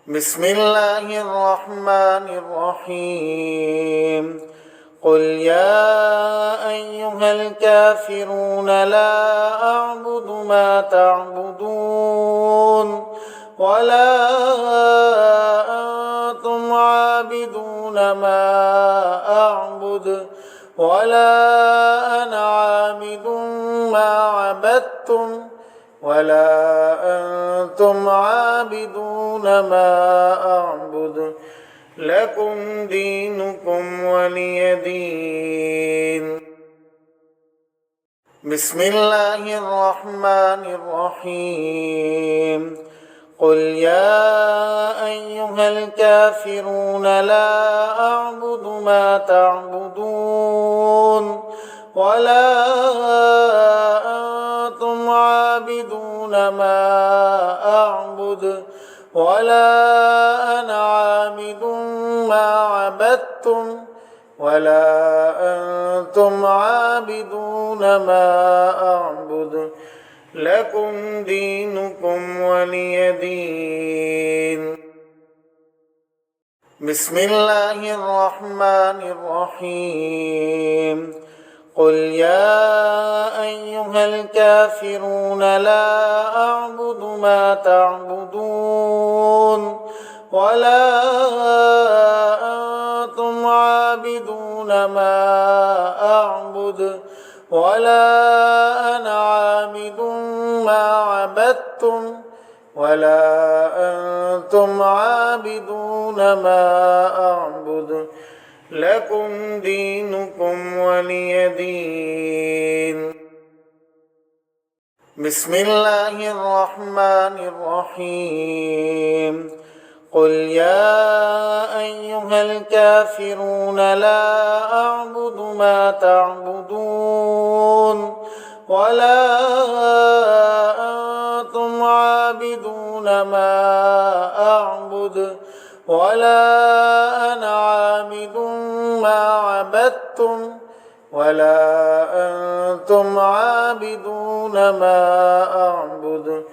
بسم الله الرحمن الرحيم قل يا أيها الكافرون لا أعبد ما تعبدون ولا أنتم عابدون ما أعبد ولا أنا عابد ما عبدتم ولا أنتم عابدون ما أعبد لكم دينكم ولي دين. بسم الله الرحمن الرحيم قل يا أيها الكافرون لا أعبد ما تعبدون ولا أنتم عابدون ما أعبد ولا أنا عابد ما عبدتم ولا أنتم عابدون ما أعبد لكم دينكم ولي دين. بسم الله الرحمن الرحيم قل يا أيها الكافرون لا أعبد ما تعبدون ولا أنتم عابدون ما أعبد ولا أنا عابد ما عبدتم ولا أنتم عابدون ما أعبد لكم دينكم ولي دين. بسم الله الرحمن الرحيم قل يا أيها الكافرون لا أعبد ما تعبدون ولا أنتم عابدون ما أعبد ولا أنا عابد ما عبدتم ولا أنتم عابدون ما أعبد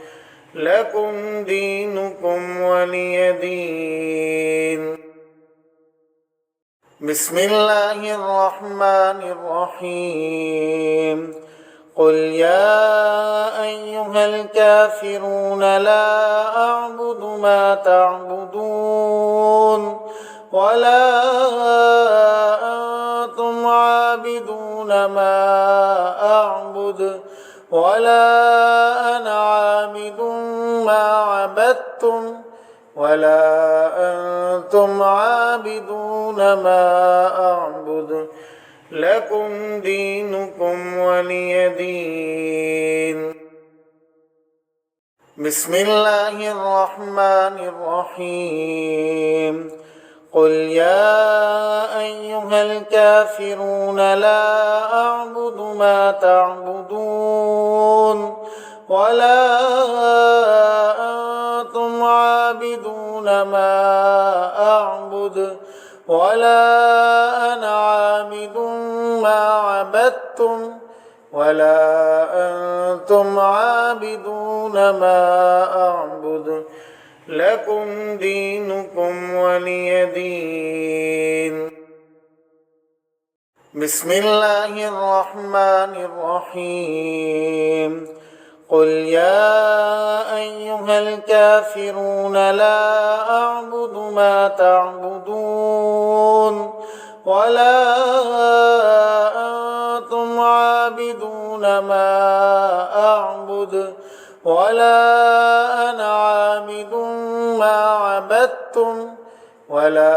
لكم دينكم ولي دين. بسم الله الرحمن الرحيم قل يا أيها الكافرون لا أعبد ما تعبدون ولا أنتم عابدون ما أعبد ولا أنا عابد ما عبدتم ولا أنتم عابدون ما أعبد لكم دينكم ولي دين. بسم الله الرحمن الرحيم قل يا أيها الكافرون لا أعبد ما تعبدون ولا أنتم عابدون ما أعبد ولا أنا عابد ما عبدتم ولا أنتم عابدون ما أعبد لكم دينكم ولي دين. بسم الله الرحمن الرحيم قل يا أيها الكافرون لا أعبد ما تعبدون ولا أنتم عابدون ما أعبد ولا أنا عابد ما عبدتم ولا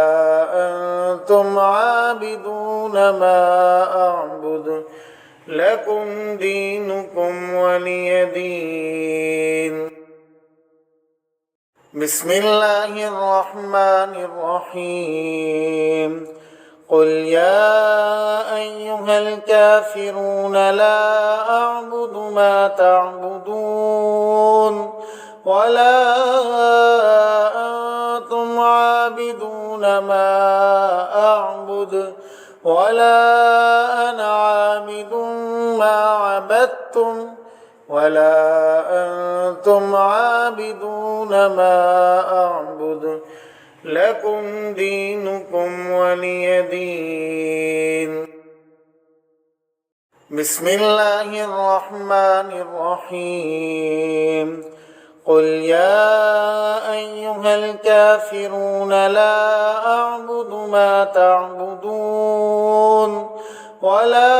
أنتم عابدون ما أعبد لكم دينكم ولي دين. بسم الله الرحمن الرحيم قل يا أيها الكافرون لا أعبد ما تعبدون ولا أنتم عابدون ما أعبد ولا أنا عابد ما عبدتم ولا أنتم عابدون ما أعبد لكم دينكم ولي دين. بسم الله الرحمن الرحيم. قل يا أيها الكافرون لا أعبد ما تعبدون ولا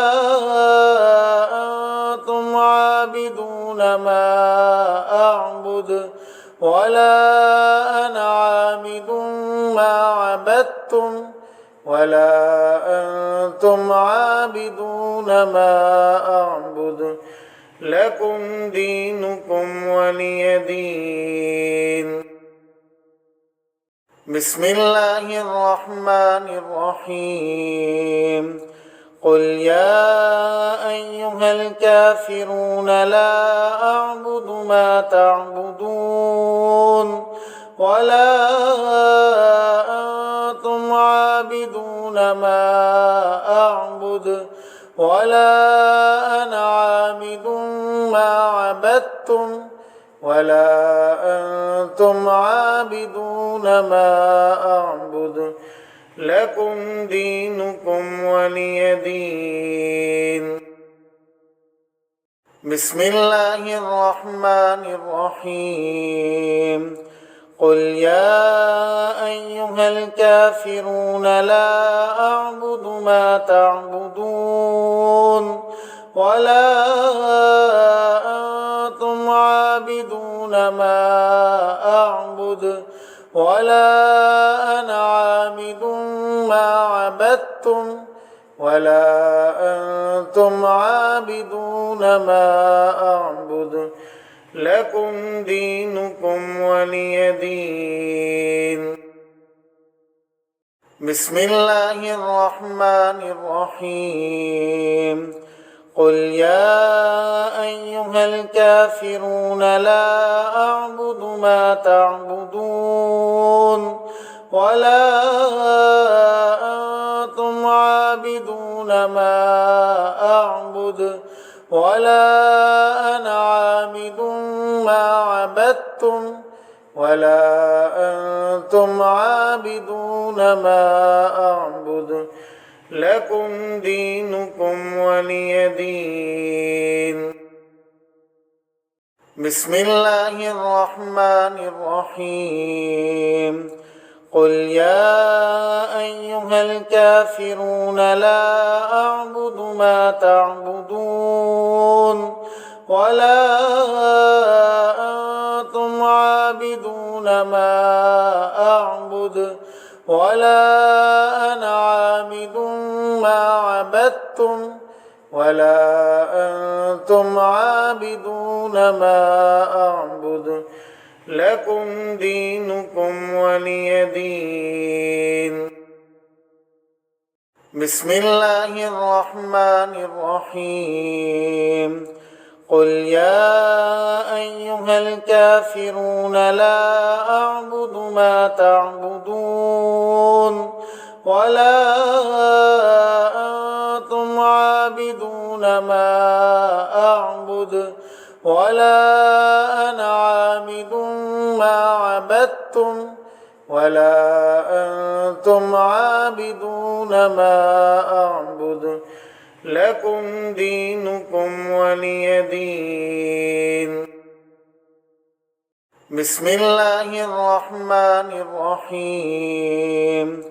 أنتم عابدون ما أعبد ولا أنا عابد ما عبدتم ولا أنتم عابدون ما أعبد لكم دينكم ولي دين. بسم الله الرحمن الرحيم. قل يا أيها الكافرون لا أعبد ما تعبدون ولا أنتم عابدون ما أعبد ولا أنا عابد ما عبدتم ولا أنتم عابدون ما أعبد لكم دينكم ولي دين. بسم الله الرحمن الرحيم. قل يا أيها الكافرون لا أعبد ما تعبدون ولا أنتم عابدون ما أعبد ولا أنا عابد ما عبدتم ولا أنتم عابدون ما أعبد لكم دينكم ولي دين. بسم الله الرحمن الرحيم. قل يا أيها الكافرون لا أعبد ما تعبدون ولا أنتم عابدون ما أعبد ولا أنا عابد ما عبدتم ولا أنتم عابدون ما أعبد لكم دينكم ولي دين. بسم الله الرحمن الرحيم. قل يا أيها الكافرون لا أعبد ما تعبدون ولا أنتم عابدون ما أعبد ولا أنا عابد ما عبدتم ولا أنتم عابدون ما أعبد لكم دينكم ولي دين. بسم الله الرحمن الرحيم. قل يا أيها الكافرون لا أعبد ما تعبدون ولا أنتم عابدون ما أعبد ولا أنا عابد ما عبدتم ولا أنتم عابدون ما أعبد لكم دينكم ولي دين. بسم الله الرحمن الرحيم.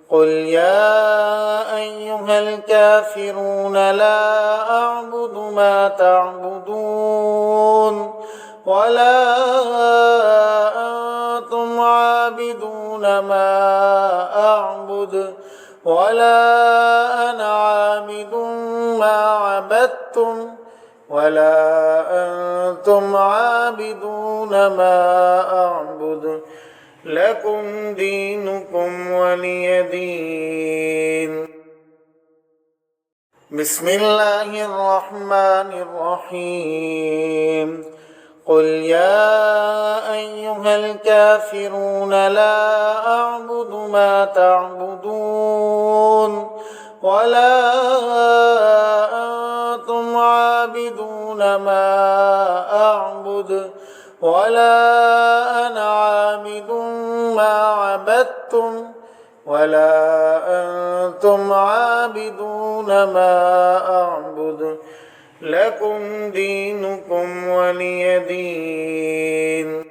قل يا أيها الكافرون لا أعبد ما تعبدون ولا أنتم عابدون ما أعبد ولا أنا عابد ما عبدتم ولا أنتم عابدون ما أعبد لكم دينكم ولي دين. بسم الله الرحمن الرحيم. قل يا أيها الكافرون لا أعبد ما تعبدون ولا أنتم عابدون ما ولا أنا عابد ما عبدتم ولا أنتم عابدون ما أعبد لكم دينكم ولي دين.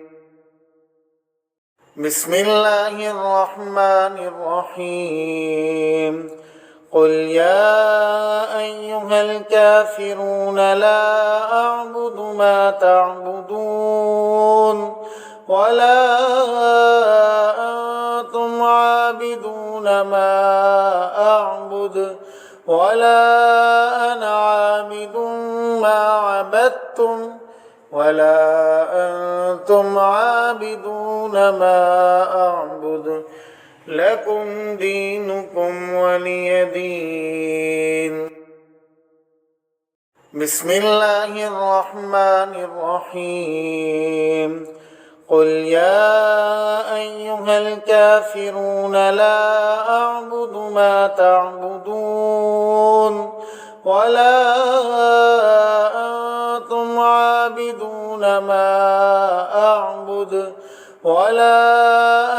بسم الله الرحمن الرحيم. قل يا أيها الكافرون لا أعبد ما تعبدون ولا أنتم عابدون ما أعبد ولا أنا عابد ما عبدتم ولا أنتم عابدون ما أعبد لكم دينكم ولي دين. بسم الله الرحمن الرحيم. قل يا أيها الكافرون لا أعبد ما تعبدون ولا أنتم عابدون ما أعبد ولا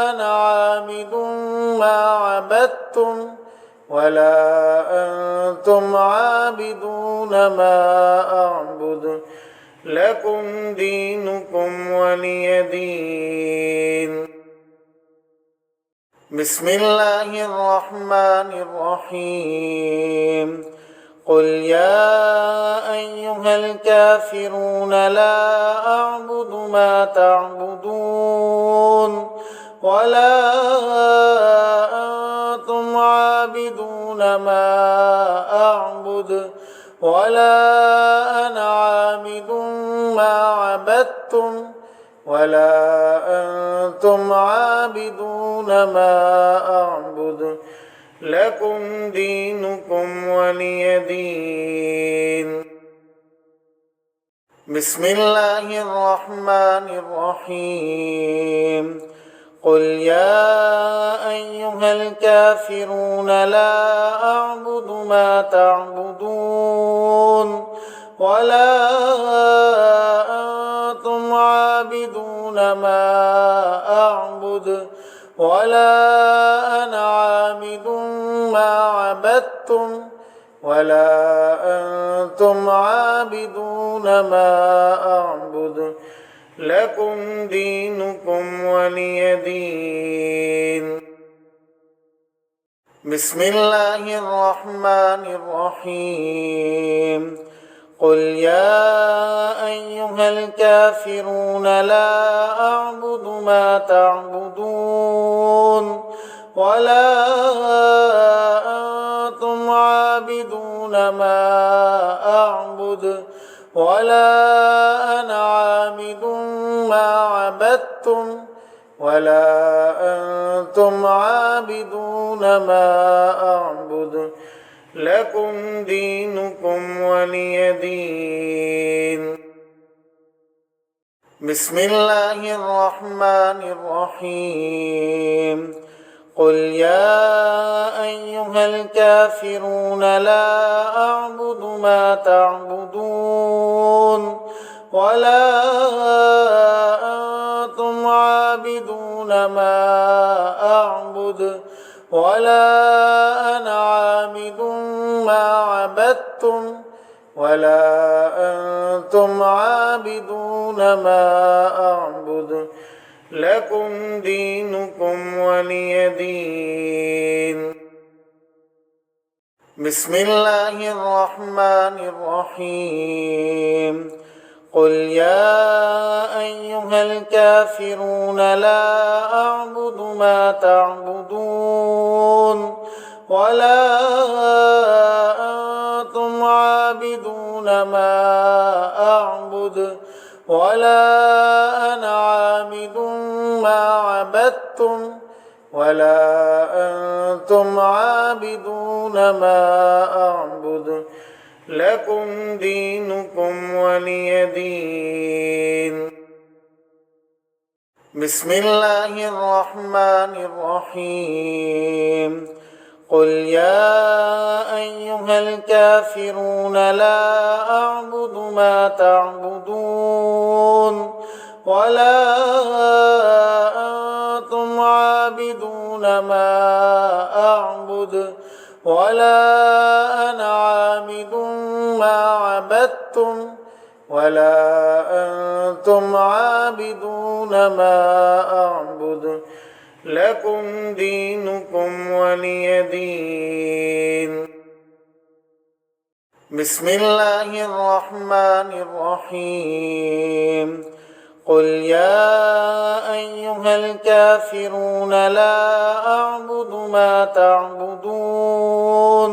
أنا عابد ما عبدتم ولا أنتم عابدون ما أعبد لكم دينكم ولي دين. بسم الله الرحمن الرحيم. قل يا أيها الكافرون لا أعبد ما تعبدون ولا أنتم عابدون ما أعبد ولا أنا عابد ما عبدتم ولا أنتم عابدون ما أعبد لكم دينكم ولي دين. بسم الله الرحمن الرحيم. قل يا أيها الكافرون لا أعبد ما تعبدون ولا أنتم عابدون ما أعبد ولا أنا عابد ما عبدتم ولا أنتم عابدون ما أعبد لكم دينكم ولي دين. بسم الله الرحمن الرحيم. قل يا أيها الكافرون لا أعبد ما تعبدون ولا أنتم عابدون ما أعبد ولا أنا عابد ما عبدتم ولا أنتم عابدون ما أعبد لكم دينكم ولي دين. بسم الله الرحمن الرحيم. قل يا أيها الكافرون لا أعبد ما تعبدون ولا أنتم عابدون ما أعبد ولا أنا عابد ما عبدتم ولا أنتم عابدون ما أعبد لكم دينكم ولي دين. بسم الله الرحمن الرحيم. قل يا أيها الكافرون لا أعبد ما تعبدون ولا أنتم عابدون ما أعبد ولا أنا عابد ما عبدتم ولا أنتم عابدون ما أعبد لكم دينكم ولي دين. بسم الله الرحمن الرحيم. قل يا أيها الكافرون لا أعبد ما تعبدون ولا أنتم عابدون ما أعبد ولا أنا عابد ما عبدتم ولا أنتم عابدون ما أعبد لكم دينكم ولي دين. بسم الله الرحمن الرحيم. قل يا أيها الكافرون لا أعبد ما تعبدون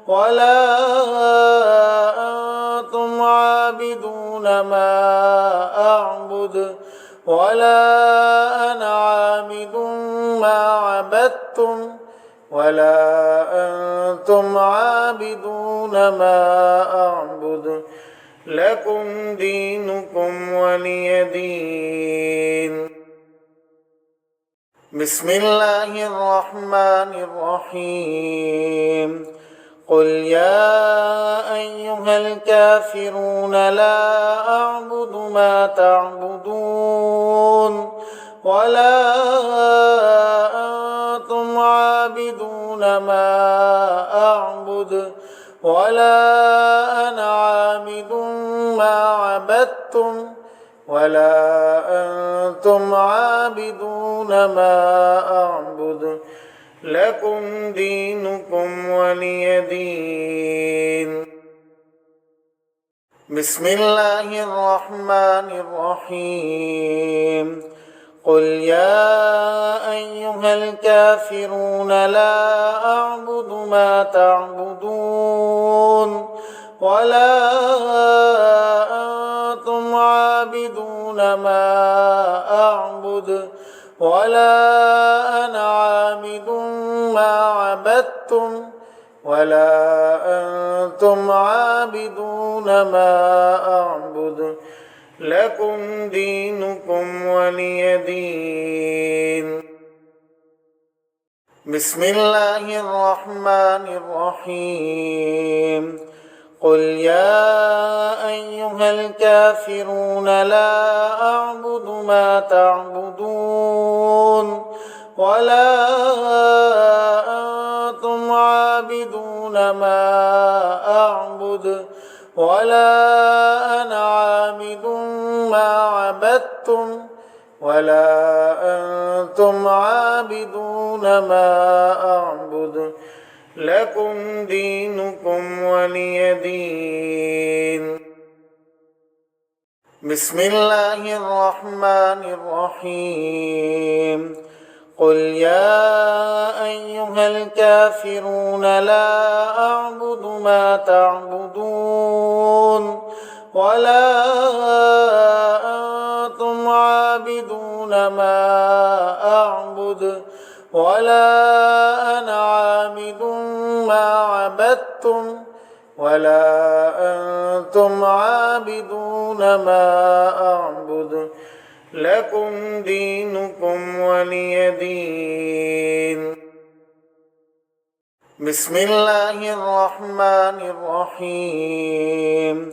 ولا أنتم عابدون ما أعبد ولا أنا عابد ما عبدتم ولا أنتم عابدون ما أعبد لكم دينكم ولي دين. بسم الله الرحمن الرحيم. قل يا أيها الكافرون لا أعبد ما تعبدون ولا أنتم عابدون ما أعبد ولا أنا عابد ما عبدتم ولا أنتم عابدون ما أعبد لكم دينكم ولي دين. بسم الله الرحمن الرحيم. قل يا أيها الكافرون لا أعبد ما تعبدون ولا أنتم عابدون ما أعبد ولا أنا عابد ما عبدتم ولا أنتم عابدون ما أعبد لكم دينكم ولي دين. بسم الله الرحمن الرحيم. قل يا أيها الكافرون لا أعبد ما تعبدون ولا أنتم عابدون ما أعبد ولا أنا عابد ما عبدتم ولا أنتم عابدون ما أعبد لكم دينكم ولي دين. بسم الله الرحمن الرحيم. قل يا أيها الكافرون لا أعبد ما تعبدون ولا أنتم عابدون ما أعبد ولا أنا عابد ما عبدتم ولا أنتم عابدون ما أعبد لكم دينكم ولي دين. بسم الله الرحمن الرحيم.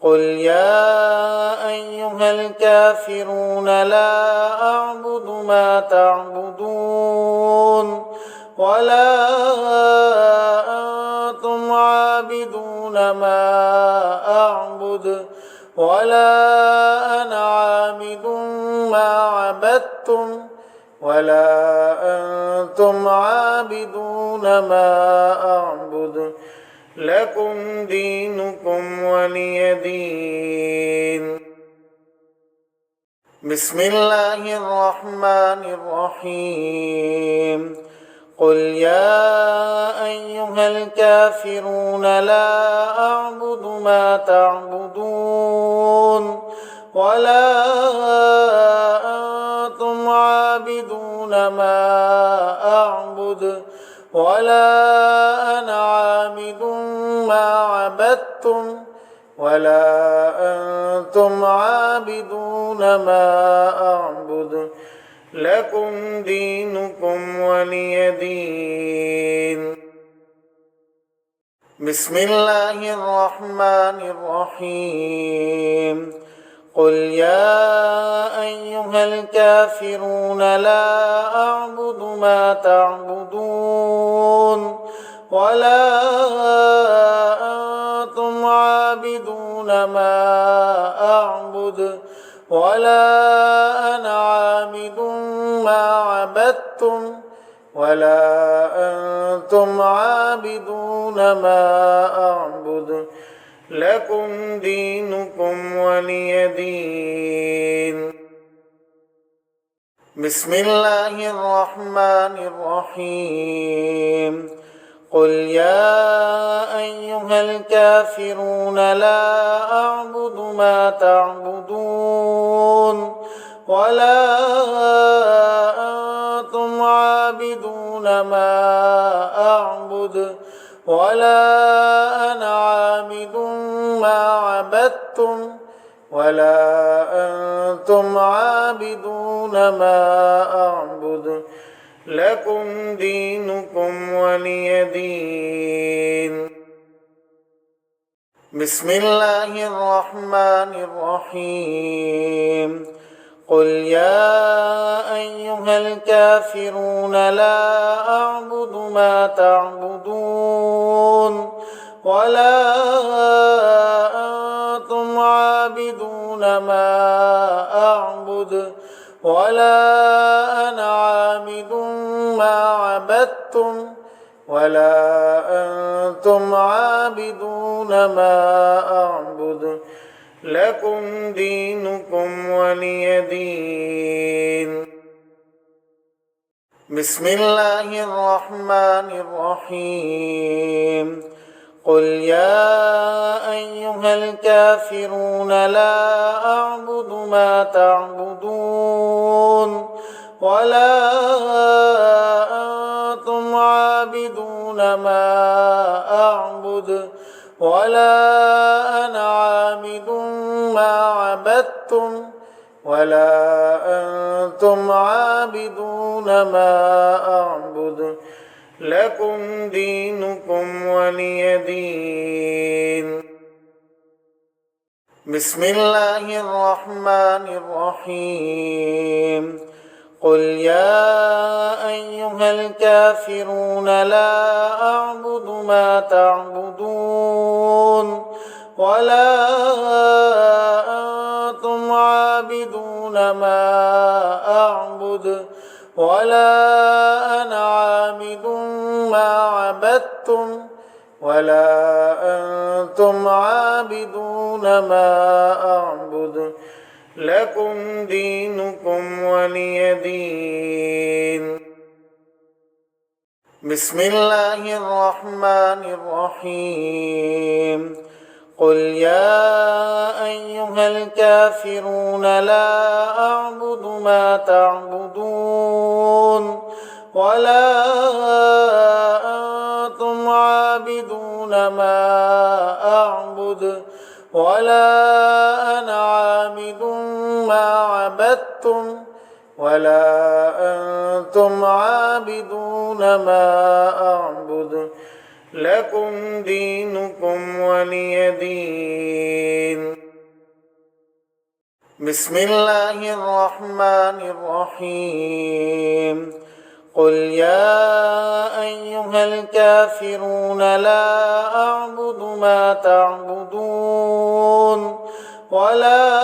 قل يا أيها الكافرون لا أعبد ما تعبدون ولا أنتم عابدون ما أعبد ولا أنا عابد ما عبدتم ولا أنتم عابدون ما أعبد لكم دينكم ولي دين. بسم الله الرحمن الرحيم. قل يا أيها الكافرون لا أعبد ما تعبدون ولا أنتم عابدون ما أعبد ولا أنا عابد ما عبدتم ولا أنتم عابدون ما أعبد لكم دينكم ولي دين. بسم الله الرحمن الرحيم. قل يا أيها الكافرون لا أعبد ما تعبدون ولا أنتم عابدون ما أعبد ولا أنا عابد ما عبدتم ولا أنتم عابدون ما أعبد لكم دينكم ولي دين. بسم الله الرحمن الرحيم. قل يا أيها الكافرون لا أعبد ما تعبدون ولا أنتم عابدون ما أعبد ولا أنا عابد ما عبدتم ولا أنتم عابدون ما أعبد لكم دينكم ولي دين. بسم الله الرحمن الرحيم. قل يا أيها الكافرون لا أعبد ما تعبدون ولا أنتم عابدون ما أعبد ولا أنا عابد ما عبدتم ولا أنتم عابدون ما أعبد لكم دينكم ولي دين. بسم الله الرحمن الرحيم. قل يا أيها الكافرون لا أعبد ما تعبدون ولا أنتم عابدون ما أعبد ولا أنا عابد ما عبدتم ولا أنتم عابدون ما أعبد لكم دينكم ولي دين. بسم الله الرحمن الرحيم. قل يا أيها الكافرون لا أعبد ما تعبدون ولا أنتم عابدون ما أعبد ولا أنا عابد ما عبدتم ولا أنتم عابدون ما أعبد لكم دينكم ولي دين. بسم الله الرحمن الرحيم. قل يا أيها الكافرون لا أعبد ما تعبدون ولا أنتم عابدون ما أعبد ولا أنا عابد ما عبدتم ولا أنتم عابدون ما أعبد لكم دينكم ولي دين. بسم الله الرحمن الرحيم. قل يا أيها الكافرون لا أعبد ما تعبدون ولا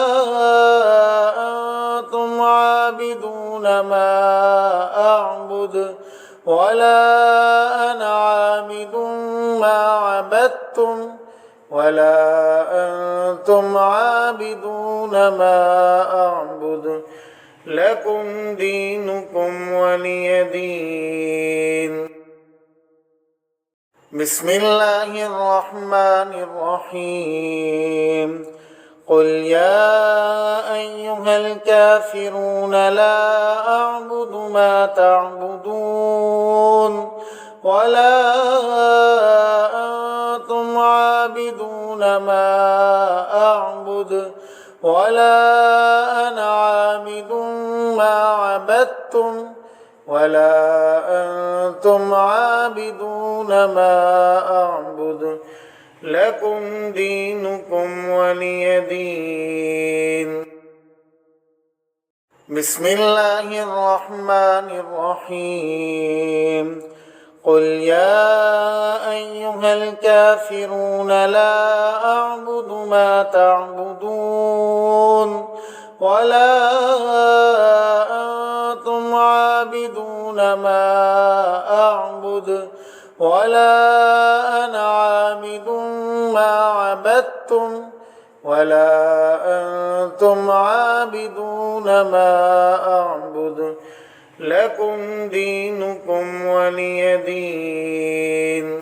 أنتم عابدون ما أعبد ولا أنا عابد ما عبدتم ولا أنتم عابدون ما أعبد لكم دينكم ولي دين. بسم الله الرحمن الرحيم. قل يا أيها الكافرون لا أعبد ما تعبدون ولا أنتم عابدون ما أعبد ولا أنا عابد ما عبدتم ولا أنتم عابدون ما أعبد لكم دينكم ولي دين. بسم الله الرحمن الرحيم. قل يا أيها الكافرون لا أعبد ما تعبدون ولا أنتم عابدون ما أعبد ولا أنا عابد ما عبدتم ولا أنتم عابدون ما أعبد لكم دينكم ولي دين.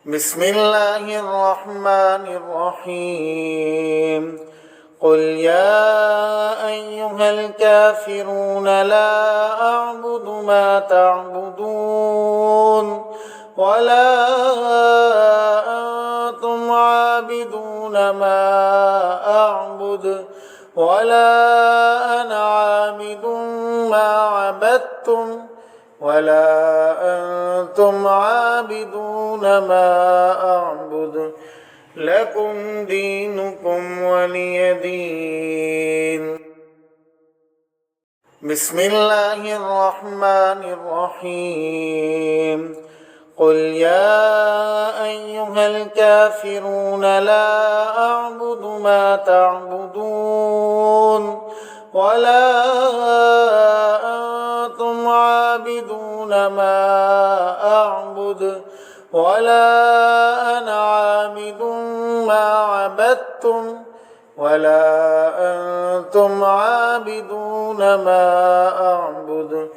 بسم الله الرحمن الرحيم. قل يا أيها الكافرون لا أعبد ما تعبدون ولا أنتم عابدون ما أعبد ولا أنا عابد ما عبدتم ولا أنتم عابدون ما أعبد لكم دينكم ولي دين. بسم الله الرحمن الرحيم. قل يا أيها الكافرون لا أعبد ما تعبدون ولا أنتم عابدون ما أعبد ولا أنا عابد ما عبدتم ولا أنتم عابدون ما أعبد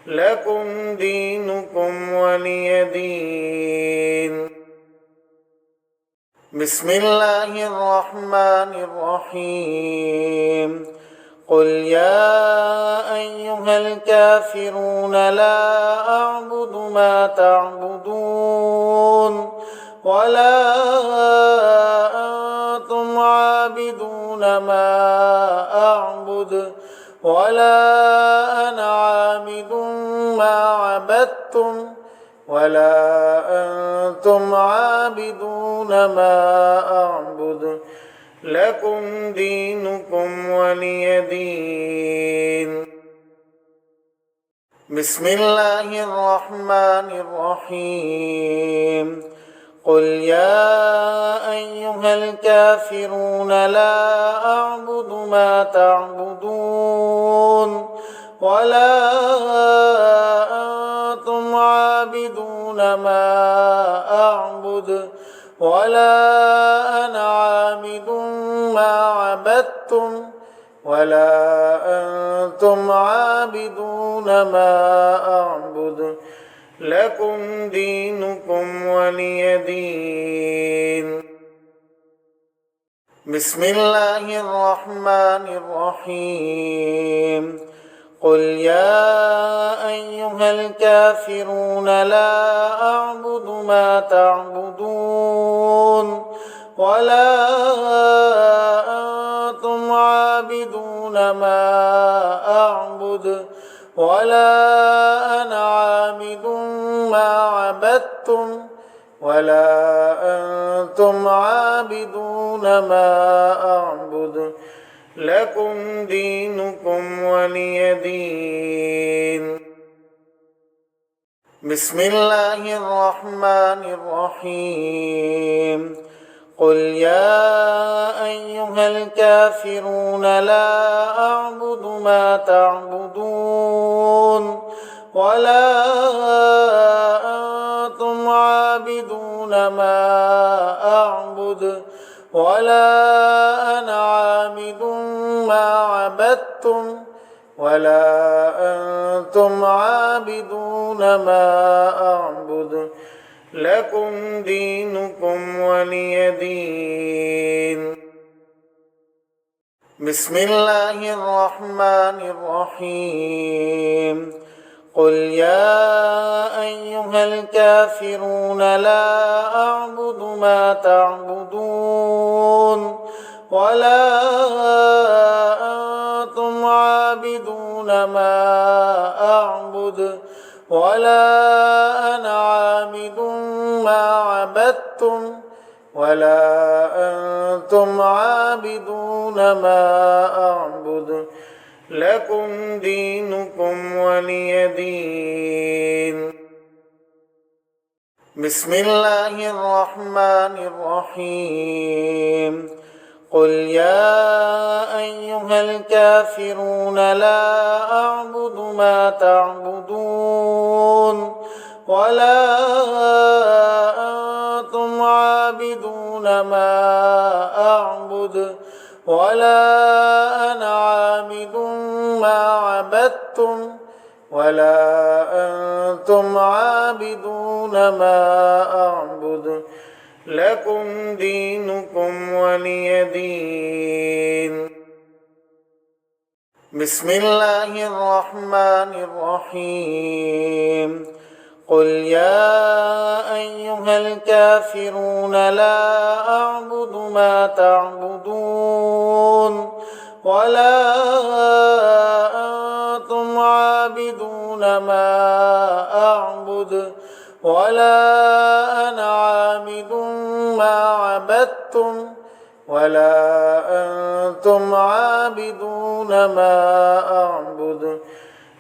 لكم دينكم ولي دين. بسم الله الرحمن الرحيم. قل يا أيها الكافرون لا أعبد ما تعبدون ولا أنتم عابدون ما أعبد ولا أنا عابد ما عبدتم ولا أنتم عابدون ما أعبد لكم دينكم ولي دين. بسم الله الرحمن الرحيم. قل يا أيها الكافرون لا أعبد ما تعبدون ولا أنتم عابدون ما أعبد ولا أنا عابد ما عبدتم ولا أنتم عابدون ما أعبد لكم دينكم ولي دين. بسم الله الرحمن الرحيم. قل يا أيها الكافرون لا أعبد ما تعبدون ولا أنتم عابدون ما أعبد ولا أنا عابد ما عبدتم ولا أنتم عابدون ما أعبد لكم دينكم ولي دين. بسم الله الرحمن الرحيم. قل يا أيها الكافرون لا أعبد ما تعبدون ولا أنتم عابدون ما أعبد ولا أنا عابد ما عبدتم ولا أنتم عابدون ما أعبد لكم دينكم ولي دين. بسم الله الرحمن الرحيم. قل يا أيها الكافرون لا أعبد ما تعبدون ولا أنتم عابدون ما أعبد ولا أنا عابد ما عبدتم ولا أنتم عابدون ما أعبد لكم دينكم ولي دين. بسم الله الرحمن الرحيم. قل يا أيها الكافرون لا أعبد ما تعبدون ولا أنتم عابدون ما أعبد ولا أنا عابد ما عبدتم ولا أنتم عابدون ما أعبد لكم دينكم ولي دين. بسم الله الرحمن الرحيم. قل يا أيها الكافرون لا أعبد ما تعبدون ولا أنتم عابدون ما أعبد ولا أنا عابد ما عبدتم ولا أنتم عابدون ما أعبد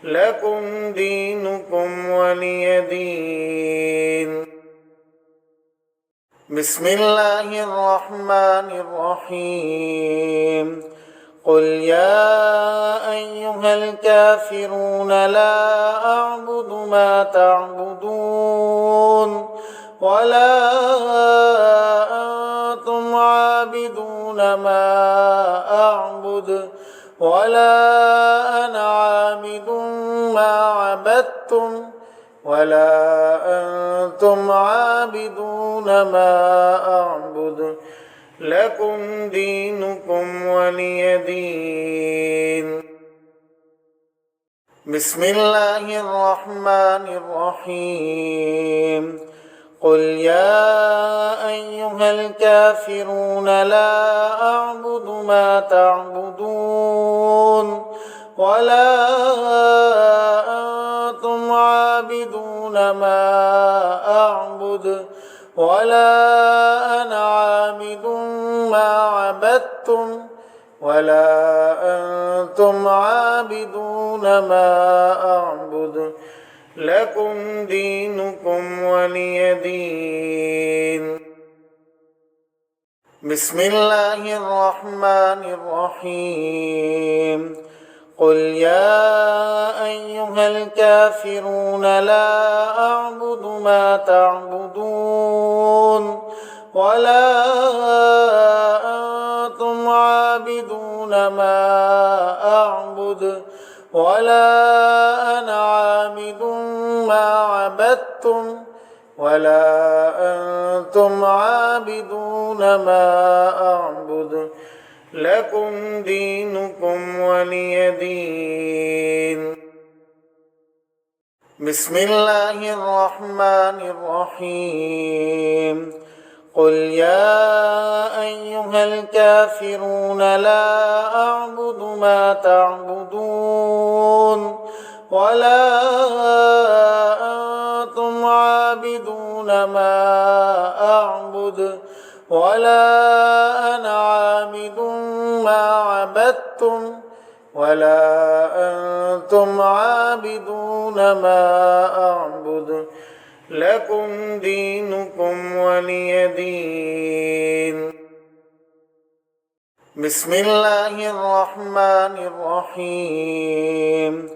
لكم دينكم ولي دين. بسم الله الرحمن الرحيم. قل يا أيها الكافرون لا أعبد ما تعبدون ولا أنتم عابدون ما أعبد ولا أنا عابد ما عبدتم ولا أنتم عابدون ما أعبد لكم دينكم ولي دين. بسم الله الرحمن الرحيم. قل يا أيها الكافرون لا أعبد ما تعبدون ولا أنتم عابدون ما أعبد ولا أنا عابد ما عبدتم ولا أنتم عابدون ما أعبد لكم دينكم ولي دين. بسم الله الرحمن الرحيم. قل يا أيها الكافرون لا أعبد ما تعبدون ولا أنتم عابدون ما أعبد ولا أنا عابد ما عبدتم ولا أنتم عابدون ما أعبد لكم دينكم ولي دين. بسم الله الرحمن الرحيم. قل يا أيها الكافرون لا أعبد ما تعبدون ولا أنتم عابدون ما أعبد ولا أنا عابد ما عبدتم ولا أنتم عابدون ما أعبد لكم دينكم ولي دين. بسم الله الرحمن الرحيم.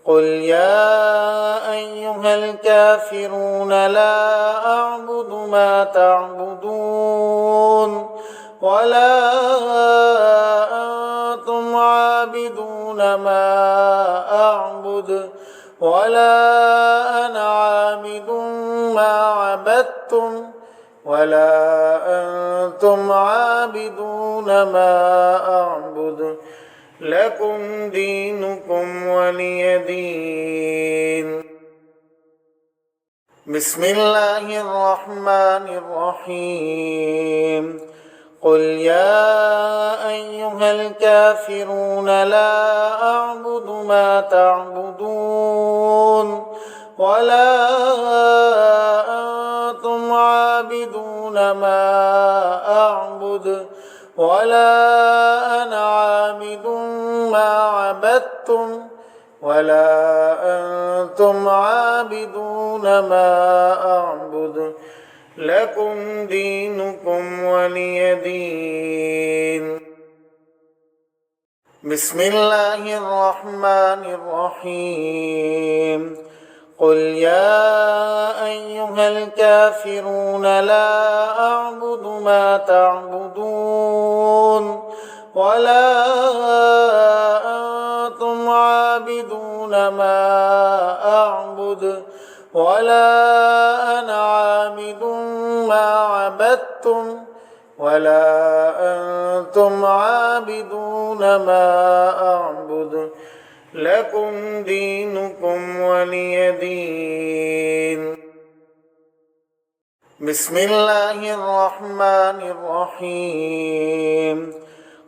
قل يا أيها الكافرون لا أعبد ما تعبدون ولا أنتم عابدون ما أعبد ولا أنا عابد ما عبدتم ولا أنتم عابدون ما أعبد لكم دينكم ولي دين. بسم الله الرحمن الرحيم. قل يا أيها الكافرون لا أعبد ما تعبدون ولا أنتم عابدون ما أعبد ولا أنا عابد ما عبدتم ولا أنتم عابدون ما أعبد لكم دينكم ولي دين. بسم الله الرحمن الرحيم. قل يا أيها الكافرون لا أعبد ما تعبدون ولا أنتم عابدون ما أعبد ولا أنا عابد ما عبدتم ولا أنتم عابدون ما أعبد لكم دينكم ولي دين. بسم الله الرحمن الرحيم.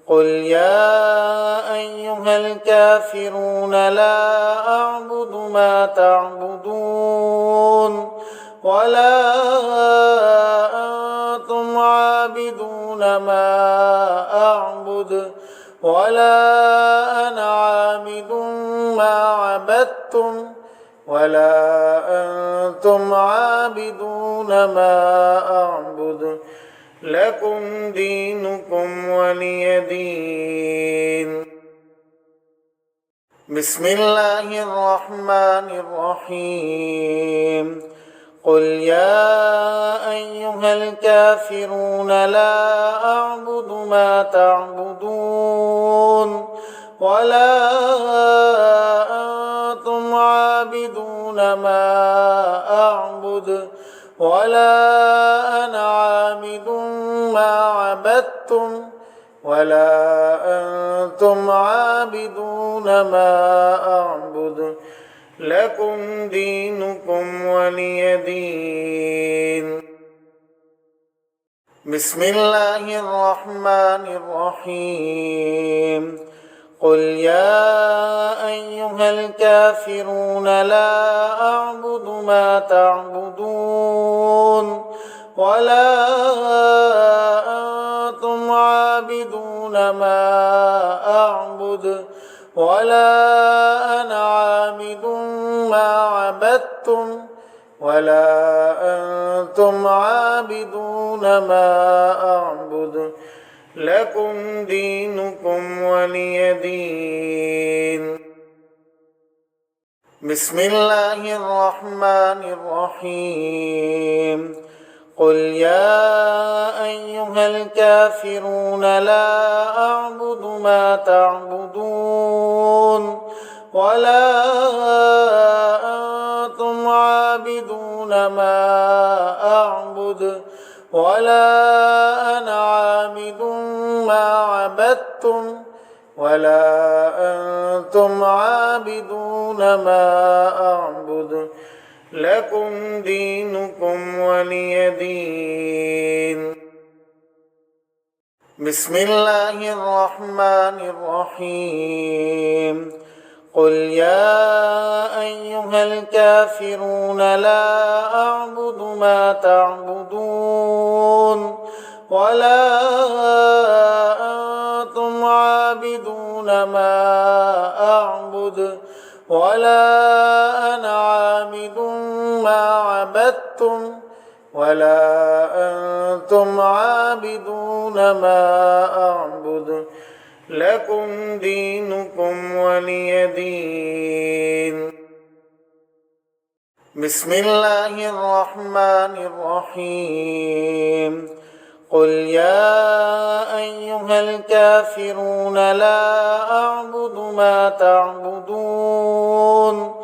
قل يا أيها الكافرون لا أعبد ما تعبدون ولا أنتم عابدون ما أعبد ولا أنا عابد ما عبدتم ولا أنتم عابدون ما أعبد لكم دينكم ولي دين. بسم الله الرحمن الرحيم. قل يا أيها الكافرون لا أعبد ما تعبدون ولا أنتم عابدون ما أعبد ولا أنا عابد ما عبدتم ولا أنتم عابدون ما أعبد لكم دينكم ولي دين. بسم الله الرحمن الرحيم. قل يا أيها الكافرون لا أعبد ما تعبدون ولا أنتم عابدون ما أعبد ولا أنا عابد ما عبدتم ولا أنتم عابدون ما أعبد لكم دينكم ولي دين. بسم الله الرحمن الرحيم. قل يا أيها الكافرون لا أعبد ما تعبدون ولا أنتم عابدون ما أعبد ولا أنا عابد ما عبدتم ولا أنتم عابدون ما أعبد لكم دينكم ولي دين. بسم الله الرحمن الرحيم. قل يا أيها الكافرون لا أعبد ما تعبدون ولا أنتم عابدون ما أعبد ولا أنا عابد ما عبدتم ولا أنتم عابدون ما أعبد لكم دينكم ولي دين. بسم الله الرحمن الرحيم. قل يا أيها الكافرون لا أعبد ما تعبدون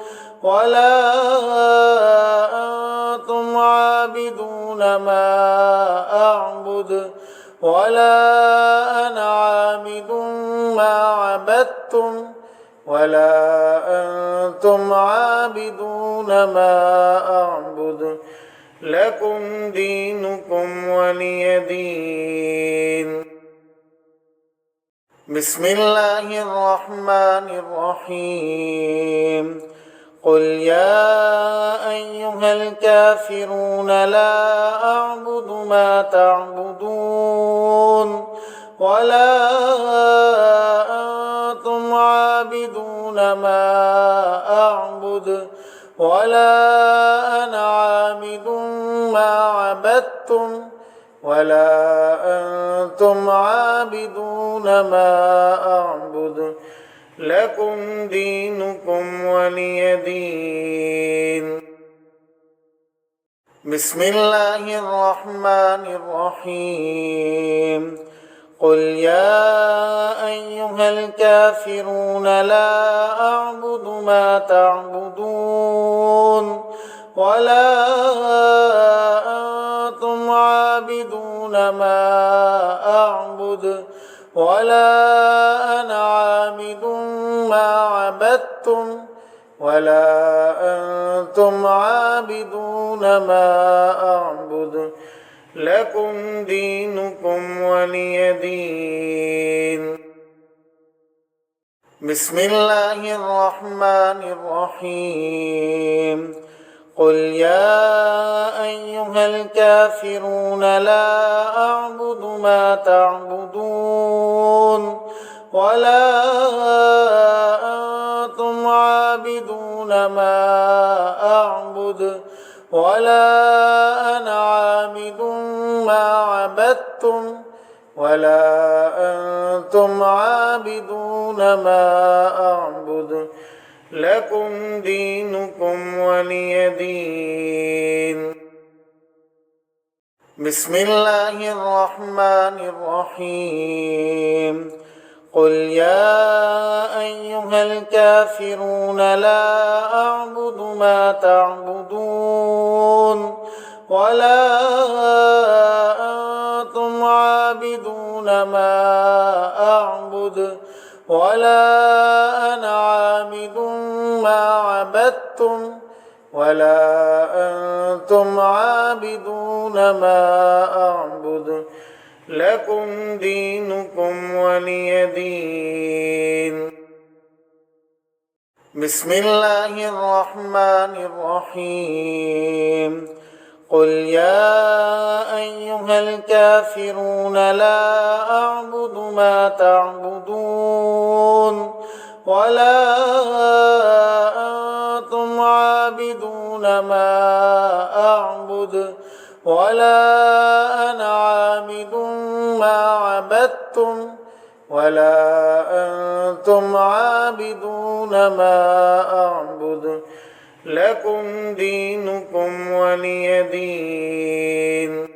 ولا أنتم عابدون ما أعبد ولا أنا عابد ما عبدتم ولا أنتم عابدون ما أعبد لكم دينكم ولي دين. بسم الله الرحمن الرحيم. قل يا أيها الكافرون لا أعبد ما تعبدون ولا أنتم عابدون ما أعبد ولا أنا عابد ما عبدتم ولا أنتم عابدون ما أعبد لكم دينكم ولي دين. بسم الله الرحمن الرحيم. قل يا أيها الكافرون لا أعبد ما تعبدون ولا أنتم عابدون ما أعبد ولا أنا عابد ما عبدتم ولا أنتم عابدون ما أعبد لكم دينكم ولي دين. بسم الله الرحمن الرحيم. قل يا أيها الكافرون لا أعبد ما تعبدون ولا أنتم عابدون ما أعبد ولا أنا عابد ما عبدتم ولا أنتم عابدون ما أعبد لكم دينكم ولي دين. بسم الله الرحمن الرحيم. قل يا أيها الكافرون لا أعبد ما تعبدون ولا أنتم عابدون ما أعبد ولا أنا عابد ما عبدتم ولا أنتم عابدون ما أعبد لكم دينكم ولي دين. بسم الله الرحمن الرحيم. قل يا أيها الكافرون لا أعبد ما تعبدون ولا أنتم عابدون ما أعبد ولا أنا عابد ما عبدتم ولا أنتم عابدون ما أعبد لكم دينكم ولي دين.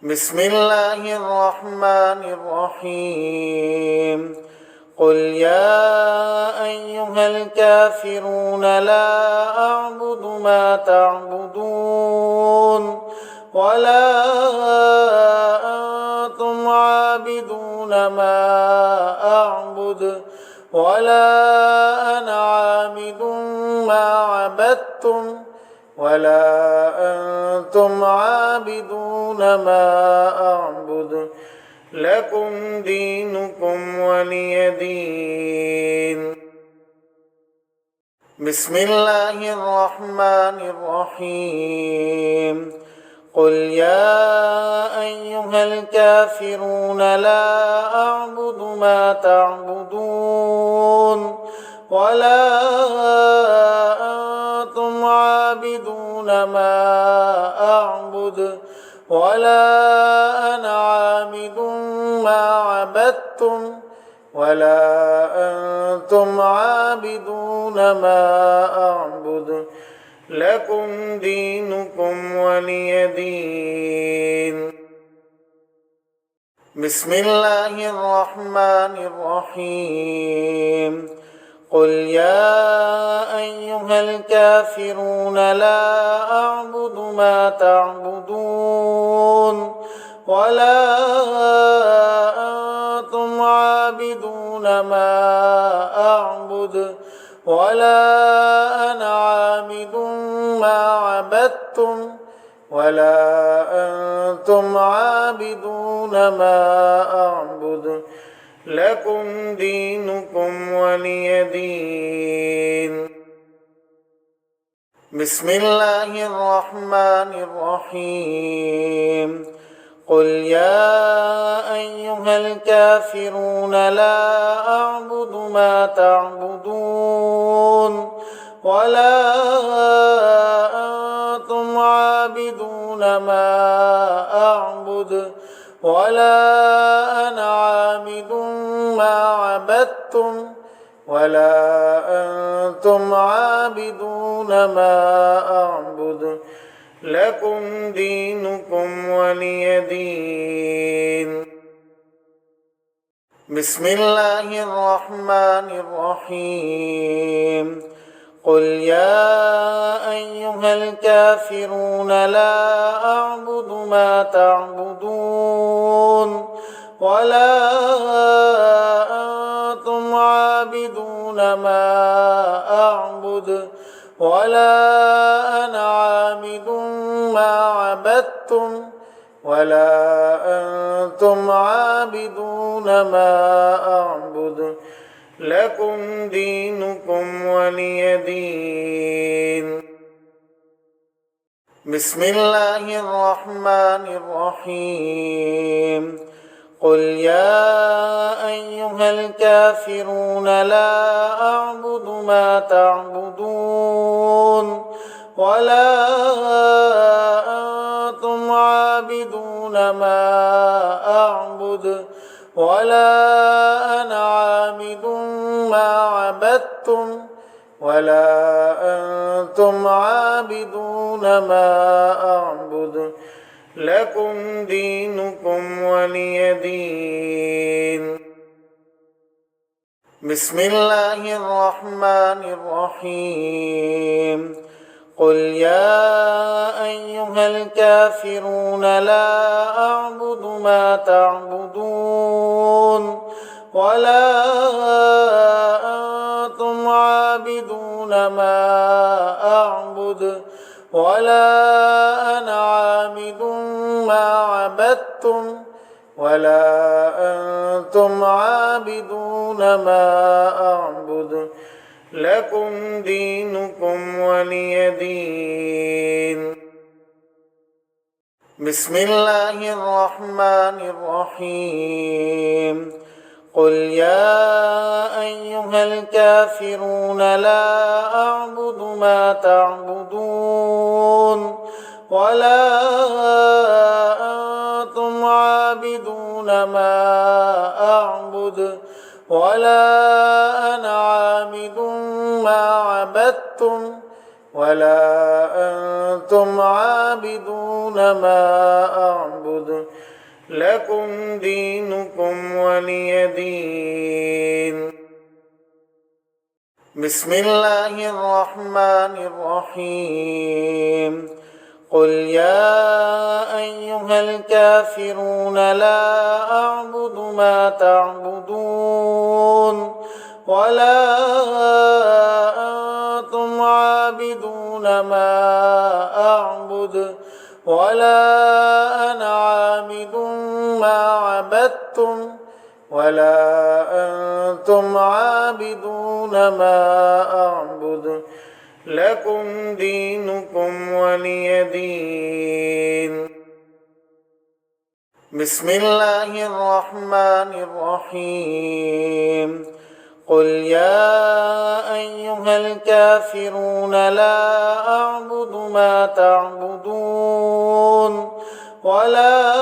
بسم الله الرحمن الرحيم. قل يا أيها الكافرون لا أعبد ما تعبدون ولا أنتم عابدون ما أعبد ولا أنا عابد ما عبدتم ولا أنتم عابدون ما أعبد لكم دينكم ولي دين. بسم الله الرحمن الرحيم. قل يا أيها الكافرون لا أعبد ما تعبدون ولا أنتم عابدون ما أعبد ولا أنا عابد ما عبدتم ولا أنتم عابدون ما أعبد لكم دينكم ولي دين. بسم الله الرحمن الرحيم. قل يا أيها الكافرون لا أعبد ما تعبدون ولا أنتم عابدون ما أعبد ولا أنا عابد ما عبدتم ولا أنتم عابدون ما أعبد لكم دينكم ولي دين. بسم الله الرحمن الرحيم. قل يا أيها الكافرون لا أعبد ما تعبدون ولا أنتم عابدون ما أعبد ولا أنا عابد ما عبدتم ولا أنتم عابدون ما أعبد لكم دينكم ولي دين. بسم الله الرحمن الرحيم. قل يا أيها الكافرون لا أعبد ما تعبدون ولا أنتم عابدون ما أعبد ولا أنا عابد ما عبدتم ولا أنتم عابدون ما أعبد لكم دينكم ولي دين. بسم الله الرحمن الرحيم. قل يا أيها الكافرون لا أعبد ما تعبدون ولا أنتم عابدون ما أعبد ولا أنا عابد ما عبدتم ولا أنتم عابدون ما أعبد لكم دينكم ولي دين. بسم الله الرحمن الرحيم. قل يا أيها الكافرون لا أعبد ما تعبدون ولا أنتم عابدون ما أعبد ولا أنا عابد ما عبدتم ولا أنتم عابدون ما أعبد لكم دينكم ولي دين. بسم الله الرحمن الرحيم. قل يا أيها الكافرون لا أعبد ما تعبدون ولا أنتم عابدون ما أعبد ولا أنا عابد ما عبدتم ولا أنتم عابدون ما أعبد لكم دينكم ولي دين. بسم الله الرحمن الرحيم. قل يا أيها الكافرون لا أعبد ما تعبدون ولا أنتم عابدون ما أعبد ولا أنا عابد ما عبدتم ولا أنتم عابدون ما أعبد لكم دينكم ولي دين. بسم الله الرحمن الرحيم. قل يا أيها الكافرون لا أعبد ما تعبدون ولا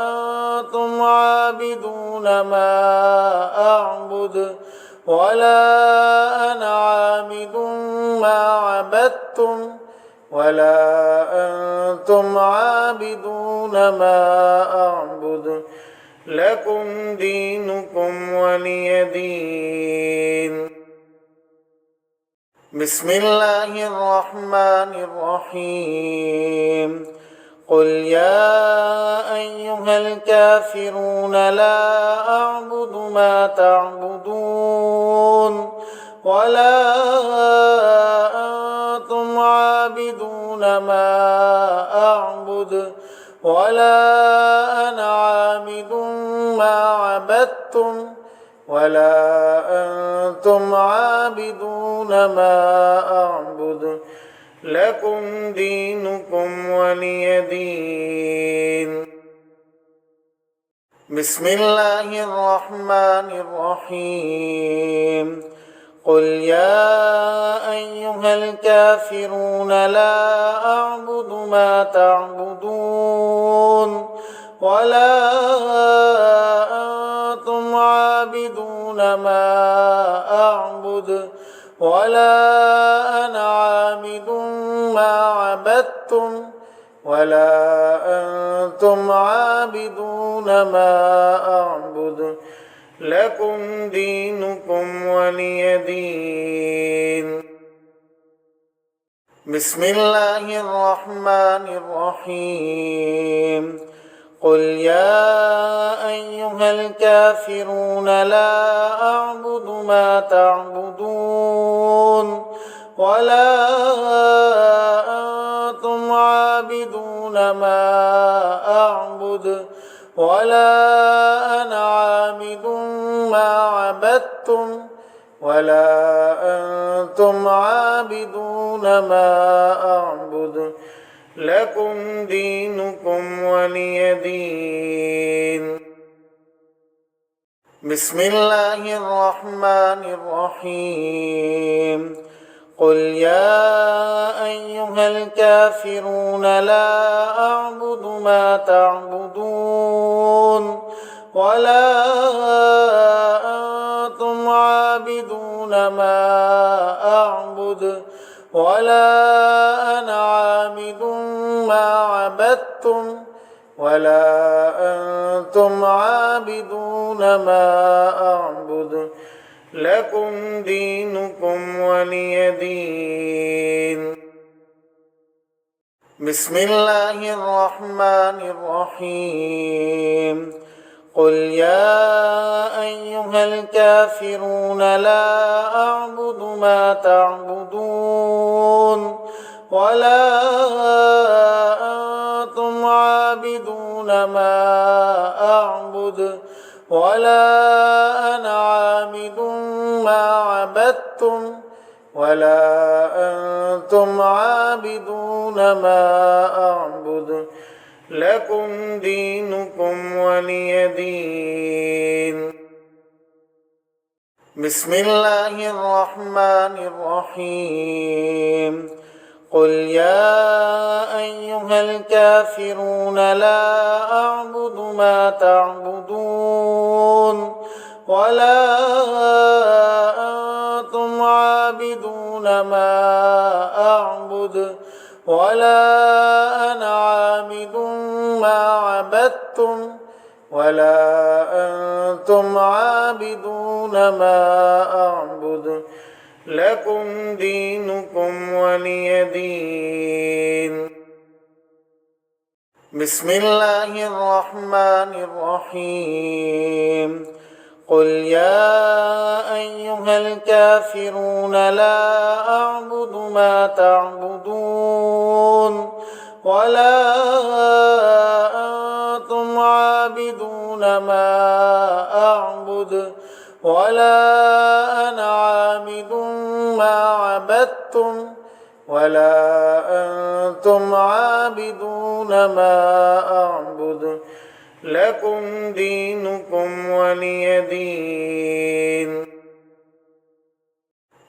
أنتم عابدون ما أعبد ولا أنا عابد ما عبدتم ولا أنتم عابدون ما أعبد لكم دينكم ولي دين. بسم الله الرحمن الرحيم. قل يا أيها الكافرون لا أعبد ما تعبدون ولا أنتم عابدون ما أعبد ولا أنا عابد ما عبدتم عبدتم ولا أنتم عابدون ما أعبد لكم دينكم ولي دين. بسم الله الرحمن الرحيم. قل يا أيها الكافرون لا أعبد ما تعبدون ولا أنتم عابدون ما أعبد ولا أنا عابد ما عبدتم ولا أنتم عابدون ما أعبد لكم دينكم ولي دين. بسم الله الرحمن الرحيم. قل يا أيها الكافرون لا أعبد ما تعبدون ولا أنتم عابدون ما أعبد ولا أنا عابد ما عبدتم ولا أنتم عابدون ما أعبد لكم دينكم ولي دين. بسم الله الرحمن الرحيم. قل يا أيها الكافرون لا أعبد ما تعبدون ولا أنتم عابدون ما أعبد ولا أنا عابد ما عبدتم ولا أنتم عابدون ما أعبد لكم دينكم ولي دين. بسم الله الرحمن الرحيم. قل يا أيها الكافرون لا أعبد ما تعبدون ولا أنتم عابدون ما أعبد ولا أنا عابد ما عبدتم ولا أنتم عابدون ما أعبد لكم دينكم ولي دين. بسم الله الرحمن الرحيم. قل يا أيها الكافرون لا أعبد ما تعبدون ولا أنتم عابدون ما أعبد ولا أنا عابد ما عبدتم ولا أنتم عابدون ما أعبد لكم دينكم ولي دين. بسم الله الرحمن الرحيم. قل يا أيها الكافرون لا أعبد ما تعبدون ولا أنتم عابدون ما أعبد ولا أنا عابد ما عبدتم ولا أنتم عابدون ما أعبد لكم دينكم ولي دين.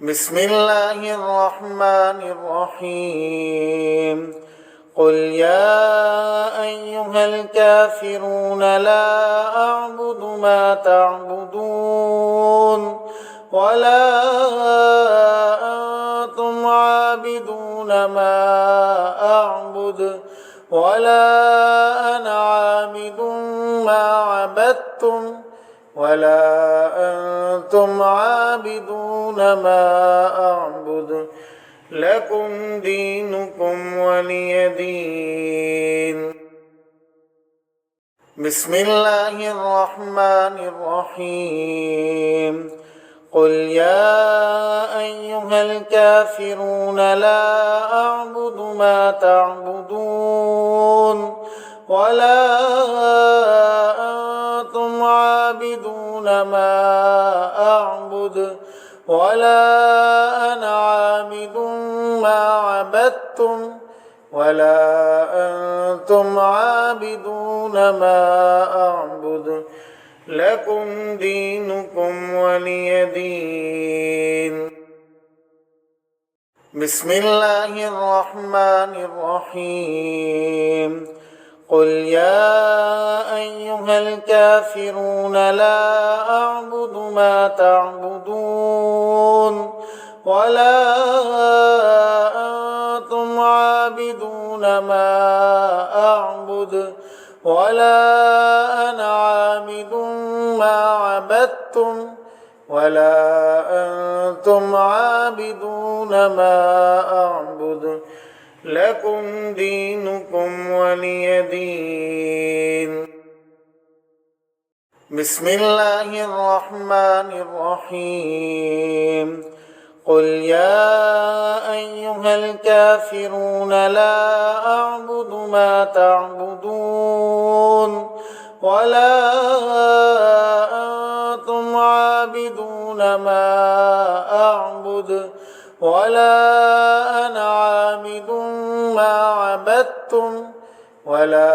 بسم الله الرحمن الرحيم. قل يا أيها الكافرون لا أعبد ما تعبدون ولا أنتم عابدون ما أعبد ولا أنا عابد ما عبدتم ولا أنتم عابدون ما أعبد لكم دينكم ولي دين. بسم الله الرحمن الرحيم. قل يا أيها الكافرون لا أعبد ما تعبدون ولا أنتم عابدون عابدون ما أعبد ولا أنا عابد ما عبدتم ولا أنتم عابدون ما أعبد لكم دينكم ولي دين. بسم الله الرحمن الرحيم. قل يا أيها الكافرون لا أعبد ما تعبدون ولا أنتم عابدون ما أعبد ولا أنا عابد ما عبدتم ولا أنتم عابدون ما أعبد لكم دينكم ولي دين. بسم الله الرحمن الرحيم. قل يا أيها الكافرون لا أعبد ما تعبدون ولا أنتم عابدون ما أعبد ولا أنا عابد ما عبدتم ولا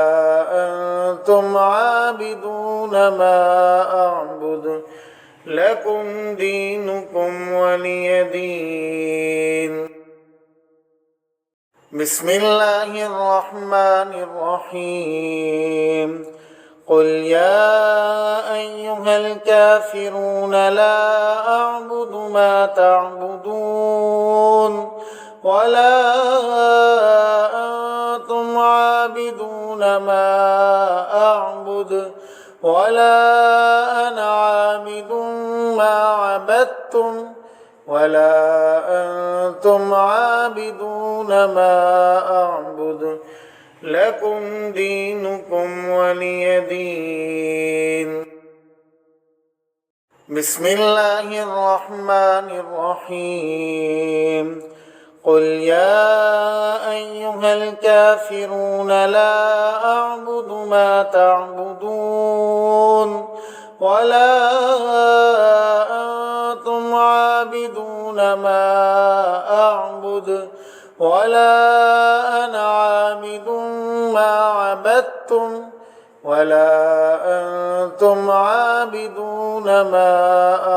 أنتم عابدون ما أعبد لكم دينكم ولي دين. بسم الله الرحمن الرحيم. قل يا أيها الكافرون لا أعبد ما تعبدون ولا أنتم عابدون ما أعبد ولا أنا عابد ما عبدتم ولا أنتم عابدون ما أعبد لكم دينكم ولي دين. بسم الله الرحمن الرحيم. قل يا أيها الكافرون لا أعبد ما تعبدون ولا أنتم عابدون ما أعبد ولا أنا عابد ما عبدتم ولا أنتم عابدون ما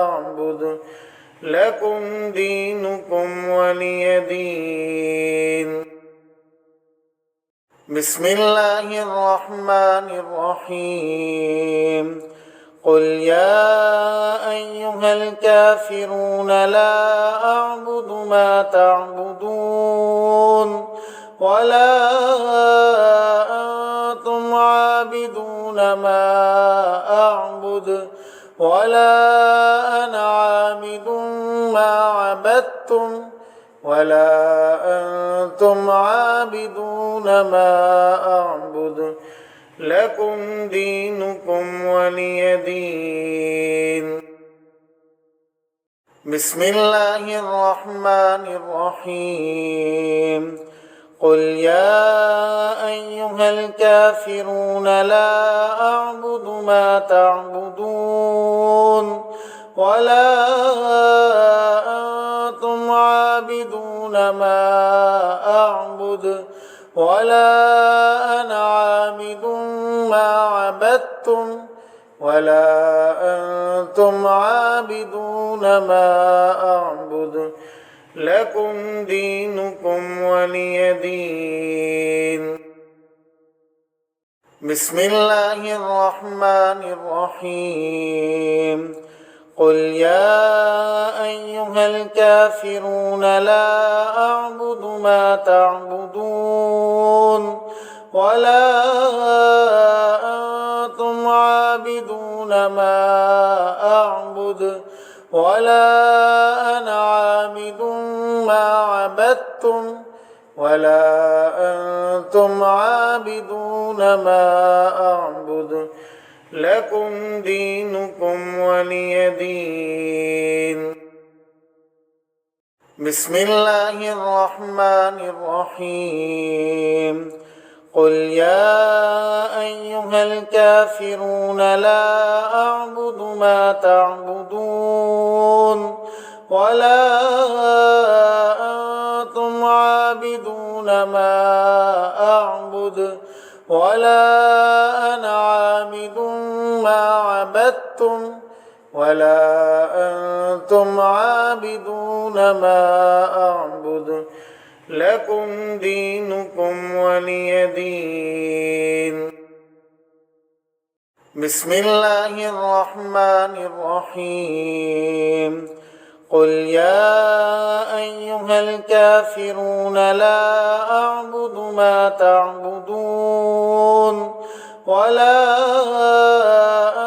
أعبد لكم دينكم ولي دين. بسم الله الرحمن الرحيم. قل يا أيها الكافرون لا أعبد ما تعبدون ولا أنتم عابدون ما أعبد ولا أنا عابد ما عبدتم ولا أنتم عابدون ما أعبد لكم دينكم ولي دين. بسم الله الرحمن الرحيم. قل يا أيها الكافرون لا أعبد ما تعبدون ولا أنتم عابدون ما أعبد ولا أنا عابد ما عبدتم ولا أنتم عابدون ما أعبد لكم دينكم ولي دين. بسم الله الرحمن الرحيم. قل يا أيها الكافرون لا أعبد ما تعبدون ولا أنتم عابدون ما أعبد ولا أنا عابد ما عبدتم ولا أنتم عابدون ما أعبد لكم دينكم ولي دين. بسم الله الرحمن الرحيم. قل يا أيها الكافرون لا أعبد ما تعبدون ولا أنتم عابدون ما أعبد ولا أنا عابد ما عبدتم ولا أنتم عابدون ما أعبد لكم دينكم ولي دين. بسم الله الرحمن الرحيم. قل يا أيها الكافرون لا أعبد ما تعبدون ولا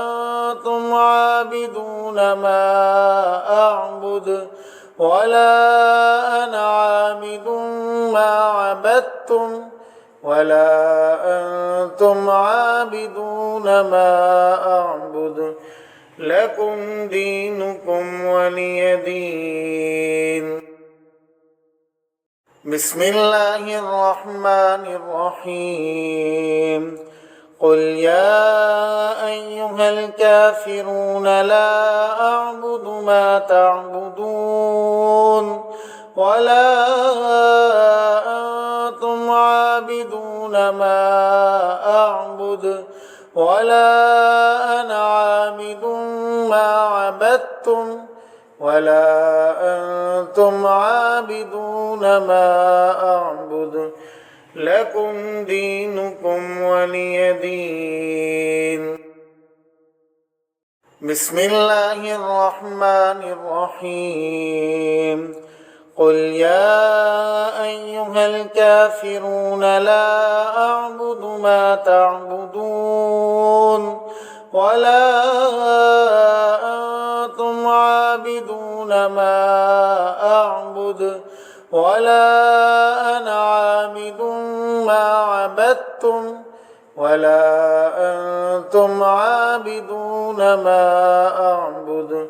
أنتم عابدون ما أعبد ولا أنا عابد ما عبدتم ولا أنتم عابدون ما أعبد لكم دينكم ولي دين. بسم الله الرحمن الرحيم. قل يا أيها الكافرون لا أعبد ما تعبدون ولا أنتم عابدون ما أعبد ولا أنا عابد ما عبدتم ولا أنتم عابدون ما أعبد لكم دينكم ولي دين. بسم الله الرحمن الرحيم. قل يا أيها الكافرون لا أعبد ما تعبدون ولا أنتم عابدون ما أعبد ولا أنا عابد ما عبدتم ولا أنتم عابدون ما أعبد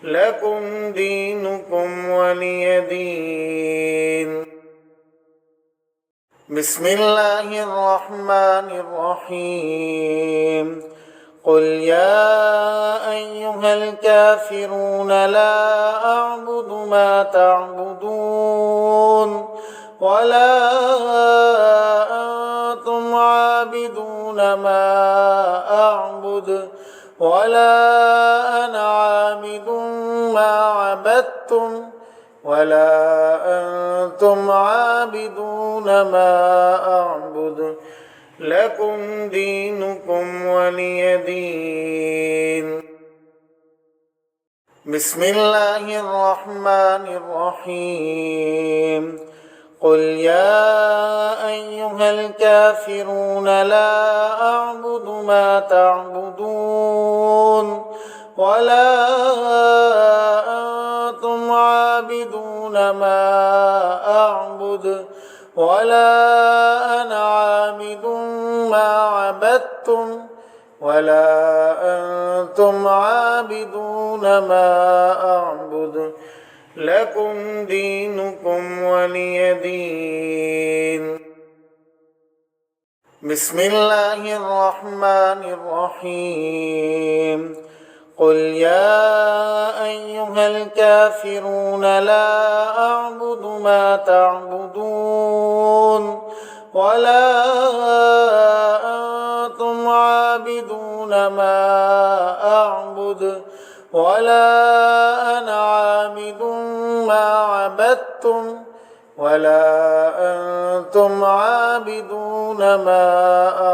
لكم دينكم ولي دين. بسم الله الرحمن الرحيم. قل يا أيها الكافرون لا أعبد ما تعبدون ولا أنتم عابدون ما أعبد ولا أنا عابد ما عبدتم ولا أنتم عابدون ما أعبد لكم دينكم ولي دين. بسم الله الرحمن الرحيم. قل يا أيها الكافرون لا أعبد ما تعبدون ولا أنتم عابدون ما أعبد ولا أنا عابد ما عبدتم ولا أنتم عابدون ما أعبد لكم دينكم ولي دين. بسم الله الرحمن الرحيم. قل يا أيها الكافرون لا أعبد ما تعبدون ولا أنتم عابدون ما أعبد ولا أنا عابد ما عبدتم ولا أنتم عابدون ما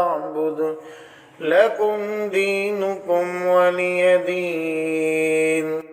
أعبد لكم دينكم ولي دين.